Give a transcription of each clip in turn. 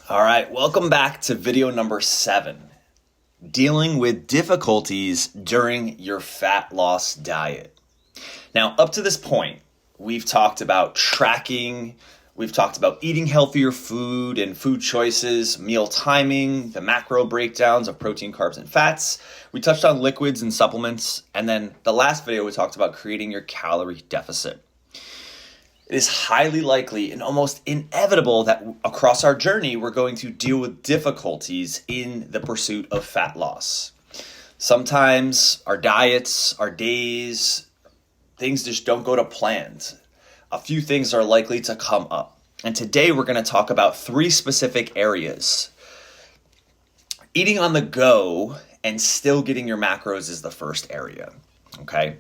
All right, welcome back to video number 7, dealing with difficulties during your fat loss diet. Now, up to this point, we've talked about tracking, we've talked about eating healthier food and food choices, meal timing, the macro breakdowns of protein, carbs, and fats. We touched on liquids and supplements, and then the last video we talked about creating your calorie deficit. It is highly likely and almost inevitable that across our journey, we're going to deal with difficulties in the pursuit of fat loss. Sometimes our diets, our days, things just don't go to plan. A few things are likely to come up. And today we're going to talk about 3 specific areas. Eating on the go and still getting your macros is the first area, okay?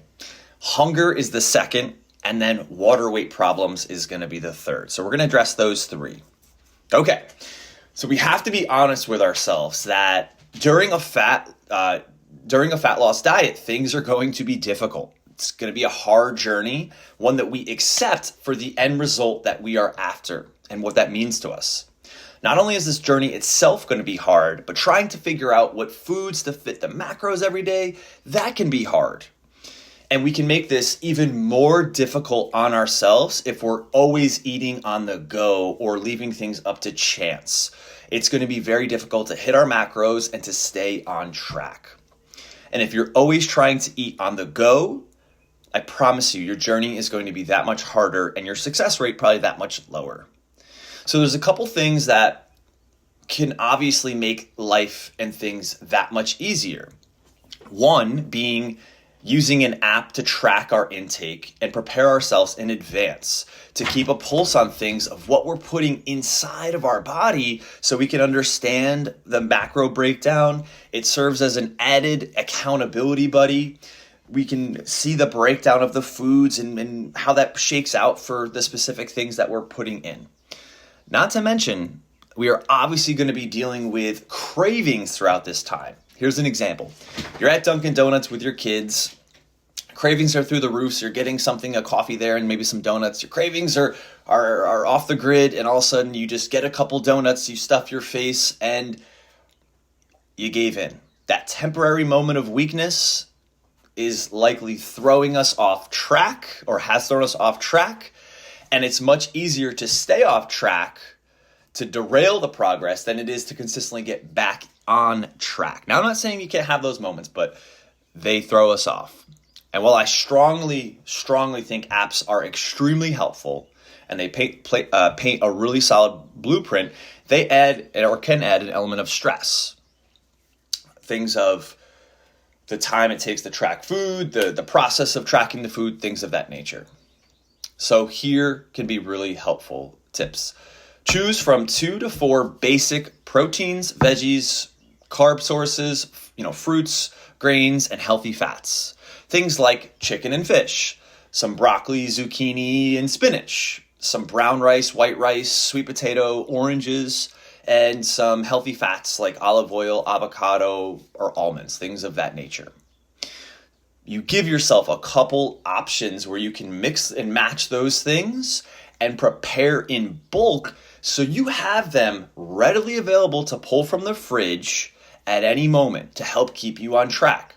Hunger is the second. And then water weight problems is going to be the third. So we're going to address those 3. Okay, so we have to be honest with ourselves that during a fat loss diet, things are going to be difficult. It's going to be a hard journey, one that we accept for the end result that we are after and what that means to us. Not only is this journey itself going to be hard, but trying to figure out what foods to fit the macros every day, that can be hard. And we can make this even more difficult on ourselves if we're always eating on the go or leaving things up to chance. It's going to be very difficult to hit our macros and to stay on track. And if you're always trying to eat on the go, I promise you, your journey is going to be that much harder and your success rate probably that much lower. So there's a couple things that can obviously make life and things that much easier. One being using an app to track our intake and prepare ourselves in advance to keep a pulse on things of what we're putting inside of our body so we can understand the macro breakdown. It serves as an added accountability buddy. We can see the breakdown of the foods and how that shakes out for the specific things that we're putting in. Not to mention, we are obviously going to be dealing with cravings throughout this time. Here's an example. You're at Dunkin' Donuts with your kids. Cravings are through the roof. So you're getting something, a coffee there and maybe some donuts. Your cravings are off the grid, and all of a sudden you just get a couple donuts, you stuff your face, and you gave in. That temporary moment of weakness is likely throwing us off track or has thrown us off track, and it's much easier to stay off track to derail the progress than it is to consistently get back on track. Now, I'm not saying you can't have those moments, but they throw us off. And while I strongly think apps are extremely helpful and they paint a really solid blueprint, they add or can add an element of stress. Things of the time it takes to track food, the process of tracking the food, things of that nature. So here can be really helpful tips. Choose from 2 to 4 basic proteins, veggies, carb sources, fruits, grains, and healthy fats. Things like chicken and fish, some broccoli, zucchini, and spinach, some brown rice, white rice, sweet potato, oranges, and some healthy fats like olive oil, avocado, or almonds, things of that nature. You give yourself a couple options where you can mix and match those things and prepare in bulk so you have them readily available to pull from the fridge at any moment to help keep you on track.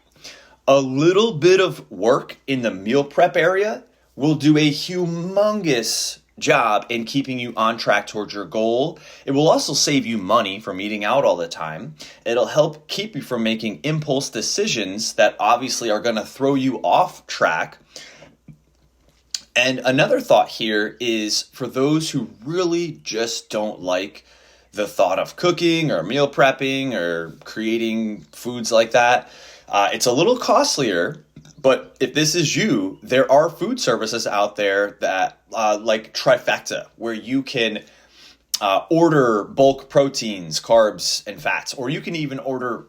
A little bit of work in the meal prep area will do a humongous job in keeping you on track towards your goal. It will also save you money from eating out all the time. It'll help keep you from making impulse decisions that obviously are going to throw you off track. And another thought here is for those who really just don't like the thought of cooking or meal prepping or creating foods like that, it's a little costlier, but if this is you, there are food services out there that like Trifecta, where you can order bulk proteins, carbs, and fats, or you can even order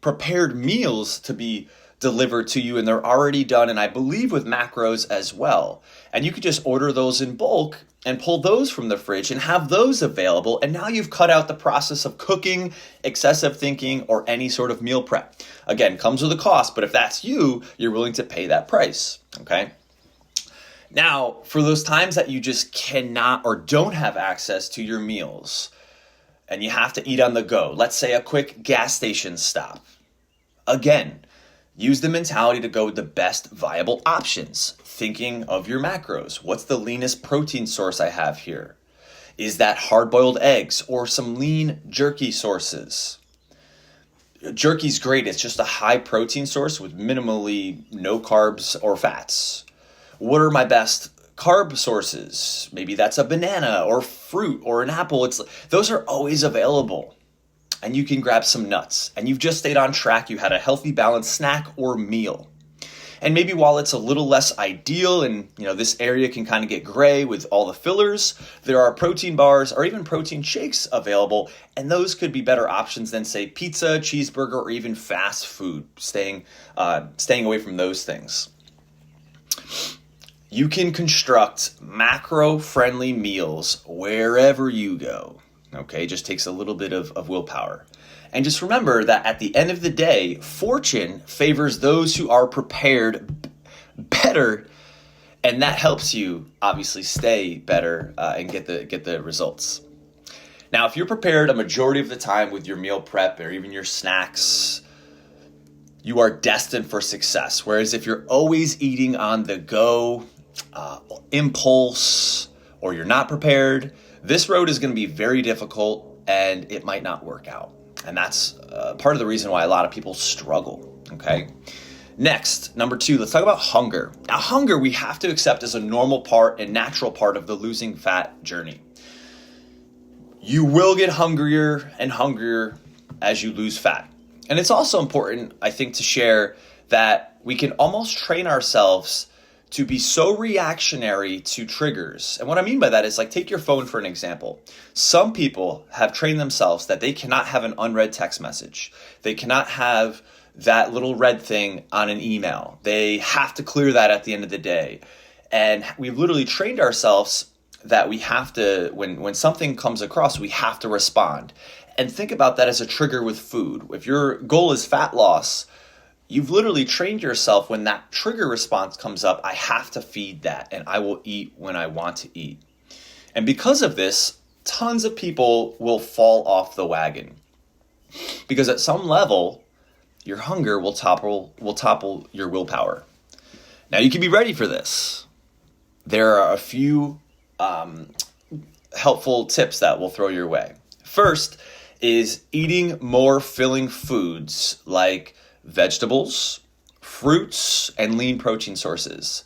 prepared meals to be delivered to you, and they're already done, and I believe with macros as well. And you could just order those in bulk and pull those from the fridge and have those available. And now you've cut out the process of cooking, excessive thinking, or any sort of meal prep. Again, comes with a cost, but if that's you, you're willing to pay that price, okay? Now, for those times that you just cannot or don't have access to your meals, and you have to eat on the go, let's say a quick gas station stop. Again, use the mentality to go with the best viable options, thinking of your macros. What's the leanest protein source I have here? Is that hard-boiled eggs or some lean jerky sources? Jerky's great. It's just a high protein source with minimally no carbs or fats. What are my best carb sources? Maybe that's a banana or fruit or an apple. Those are always available. And you can grab some nuts. And you've just stayed on track. You had a healthy, balanced snack or meal. And maybe while it's a little less ideal and this area can kind of get gray with all the fillers, there are protein bars or even protein shakes available. And those could be better options than, say, pizza, cheeseburger, or even fast food, staying away from those things. You can construct macro-friendly meals wherever you go. Okay, it just takes a little bit of willpower. And just remember that at the end of the day, fortune favors those who are prepared better, and that helps you obviously stay better and get the results. Now, if you're prepared a majority of the time with your meal prep or even your snacks, you are destined for success. Whereas if you're always eating on the go, impulse, or you're not prepared, this road is going to be very difficult and it might not work out. And that's part of the reason why a lot of people struggle, okay? Next, number 2, let's talk about hunger. Now, hunger we have to accept as a normal part and natural part of the losing fat journey. You will get hungrier and hungrier as you lose fat. And it's also important, I think, to share that we can almost train ourselves to be so reactionary to triggers. And what I mean by that is, like, take your phone for an example. Some people have trained themselves that they cannot have an unread text message. They cannot have that little red thing on an email. They have to clear that at the end of the day. And we've literally trained ourselves that we have to, when something comes across, we have to respond. And think about that as a trigger with food. If your goal is fat loss, you've literally trained yourself when that trigger response comes up, I have to feed that and I will eat when I want to eat. And because of this, tons of people will fall off the wagon. Because at some level, your hunger will topple your willpower. Now you can be ready for this. There are a few helpful tips that will throw your way. First is eating more filling foods like vegetables, fruits, and lean protein sources.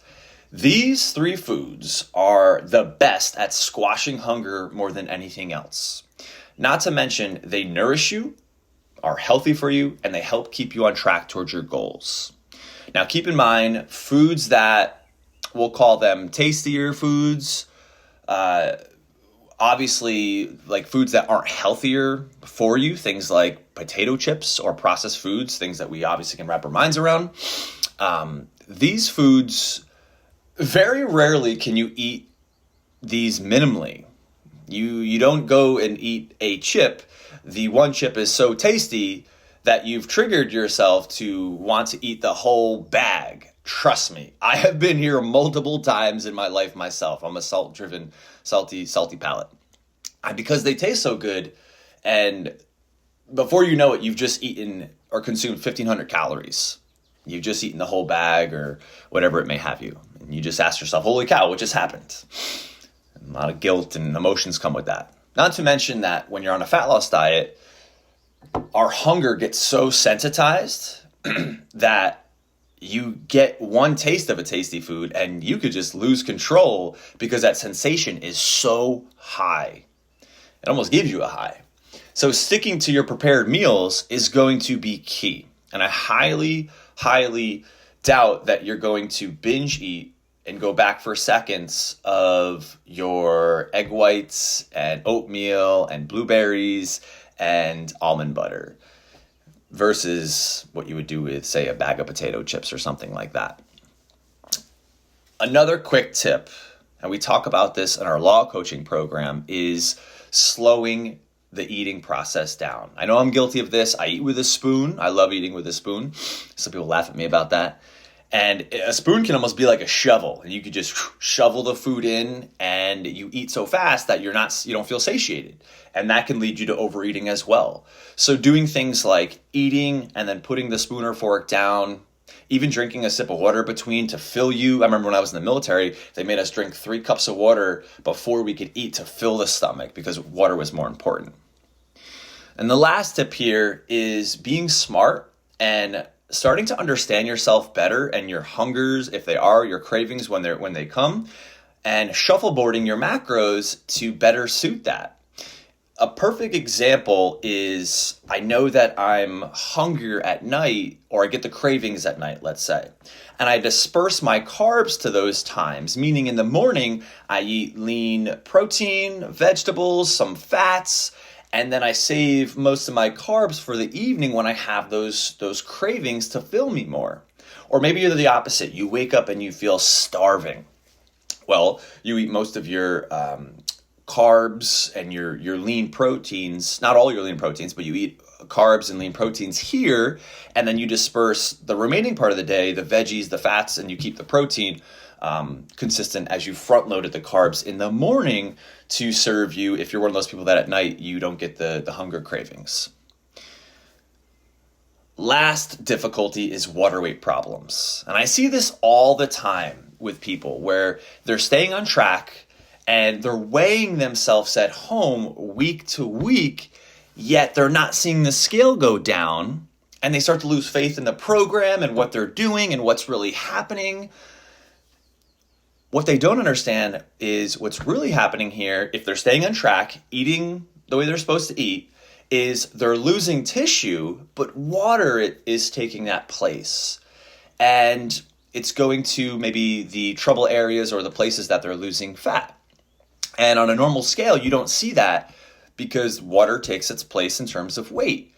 These 3 foods are the best at squashing hunger more than anything else. Not to mention, they nourish you, are healthy for you, and they help keep you on track towards your goals. Now, keep in mind, foods that we'll call them tastier foods, obviously, like foods that aren't healthier for you, things like potato chips or processed foods, things that we obviously can wrap our minds around. These foods, very rarely can you eat these minimally. You don't go and eat a chip. The one chip is so tasty that you've triggered yourself to want to eat the whole bag. Trust me, I have been here multiple times in my life myself. I'm a salt-driven, salty palate. And because they taste so good, and before you know it, you've just eaten or consumed 1,500 calories. You've just eaten the whole bag or whatever it may have you. And you just ask yourself, holy cow, what just happened? A lot of guilt and emotions come with that. Not to mention that when you're on a fat loss diet, our hunger gets so sensitized that you get one taste of a tasty food and you could just lose control because that sensation is so high. It almost gives you a high. So sticking to your prepared meals is going to be key. And I highly, highly doubt that you're going to binge eat and go back for seconds of your egg whites and oatmeal and blueberries and almond butter versus what you would do with, say, a bag of potato chips or something like that. Another quick tip, and we talk about this in our law coaching program, is slowing the eating process down. I know I'm guilty of this. I eat with a spoon. I love eating with a spoon. Some people laugh at me about that. And a spoon can almost be like a shovel. And you could just shovel the food in and you eat so fast that you don't feel satiated. And that can lead you to overeating as well. So doing things like eating and then putting the spoon or fork down, even drinking a sip of water between to fill you. I remember when I was in the military, they made us drink 3 cups of water before we could eat to fill the stomach because water was more important. And the last tip here is being smart and starting to understand yourself better and your hungers, if they are, your cravings when they come, and shuffleboarding your macros to better suit that. A perfect example is I know that I'm hungrier at night, or I get the cravings at night, let's say, and I disperse my carbs to those times, meaning in the morning I eat lean protein, vegetables, some fats, and then I save most of my carbs for the evening when I have those cravings to fill me more. Or maybe you're the opposite. You wake up and you feel starving. Well, you eat most of your carbs and your lean proteins, not all your lean proteins, but you eat carbs and lean proteins here, and then you disperse the remaining part of the day, the veggies, the fats, and you keep the protein consistent as you front loaded the carbs in the morning to serve you if you're one of those people that at night you don't get the hunger cravings. Last difficulty is water weight problems. And I see this all the time with people where they're staying on track and they're weighing themselves at home week to week, yet they're not seeing the scale go down, and they start to lose faith in the program and what they're doing and what's really happening. What they don't understand is what's really happening here, if they're staying on track, eating the way they're supposed to eat, is they're losing tissue, but water is taking that place. And it's going to maybe the trouble areas or the places that they're losing fat. And on a normal scale, you don't see that because water takes its place in terms of weight.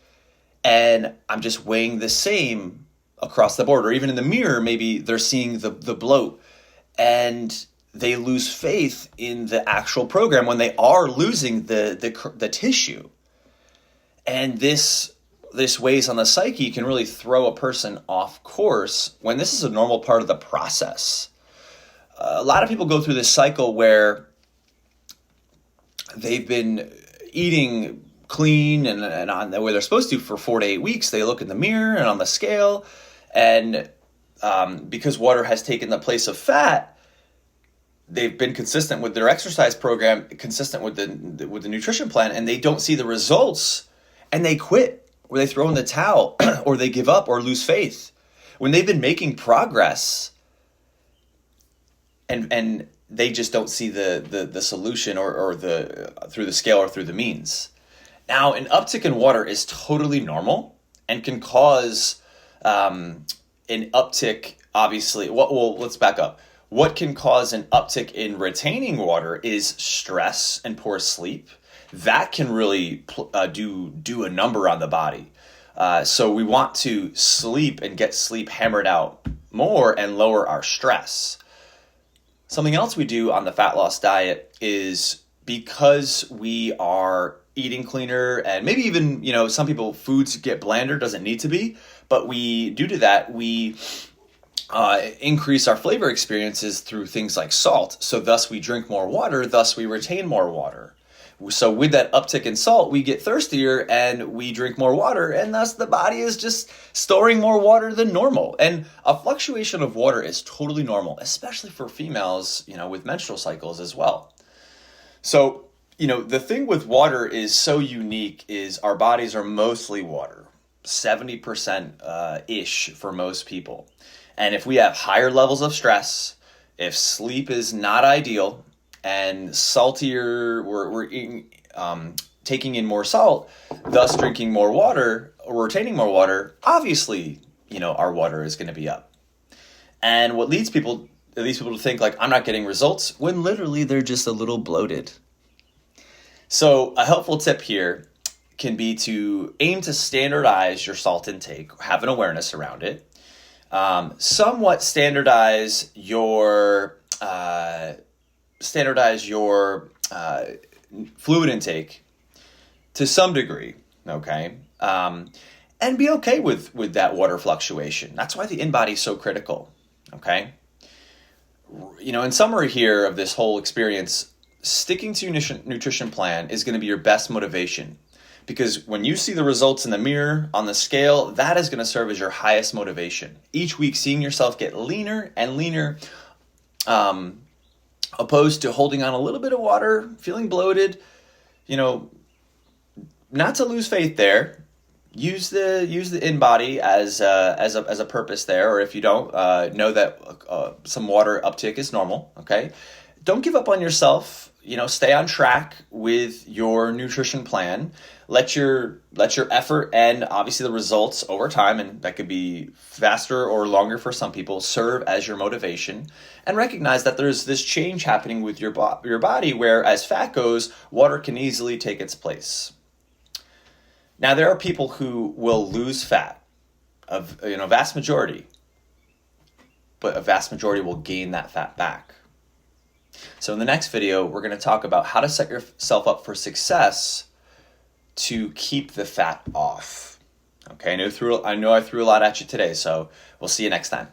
And I'm just weighing the same across the board. Or even in the mirror, maybe they're seeing the bloat and they lose faith in the actual program when they are losing the tissue. And this weighs on the psyche, can really throw a person off course when this is a normal part of the process. A lot of people go through this cycle where they've been eating clean and on the way they're supposed to for 4 to 8 weeks. They look in the mirror and on the scale, and because water has taken the place of fat, they've been consistent with their exercise program, consistent with the nutrition plan, and they don't see the results, and they quit, or they throw in the towel, or they give up or lose faith when they've been making progress, and they just don't see the solution or the through the scale or through the means. Now, an uptick in water is totally normal and can cause an uptick, obviously. Well, let's back up. What can cause an uptick in retaining water is stress and poor sleep. That can really do a number on the body. So we want to sleep and get sleep hammered out more and lower our stress. Something else we do on the fat loss diet is, because we are eating cleaner, and maybe even, some people, foods get blander, doesn't need to be, but we, due to that, we increase our flavor experiences through things like salt. So thus we drink more water, thus we retain more water. So with that uptick in salt, we get thirstier and we drink more water, and thus the body is just storing more water than normal. And a fluctuation of water is totally normal, especially for females, with menstrual cycles as well. So, the thing with water is so unique is our bodies are mostly water, 70% ish for most people. And if we have higher levels of stress, if sleep is not ideal, and saltier, we're eating, taking in more salt, thus drinking more water or retaining more water, obviously, our water is going to be up. And what leads people to think like, I'm not getting results, when literally they're just a little bloated. So a helpful tip here can be to aim to standardize your salt intake, have an awareness around it, somewhat standardize your fluid intake to some degree, okay? And be okay with that water fluctuation. That's why the in-body is so critical, okay? In summary here of this whole experience, sticking to your nutrition plan is going to be your best motivation, because when you see the results in the mirror on the scale, that is going to serve as your highest motivation. Each week, seeing yourself get leaner and leaner, opposed to holding on a little bit of water, feeling bloated, not to lose faith there. Use the in-body as a purpose there, or if you don't, know that some water uptick is normal, okay? Don't give up on yourself. Stay on track with your nutrition plan. Let your effort and obviously the results over time, and that could be faster or longer for some people, serve as your motivation. And recognize that there's this change happening with your body where as fat goes, water can easily take its place. Now, there are people who will lose fat, a vast majority, but a vast majority will gain that fat back. So in the next video, we're going to talk about how to set yourself up for success to keep the fat off. Okay, I know I threw a lot at you today, so we'll see you next time.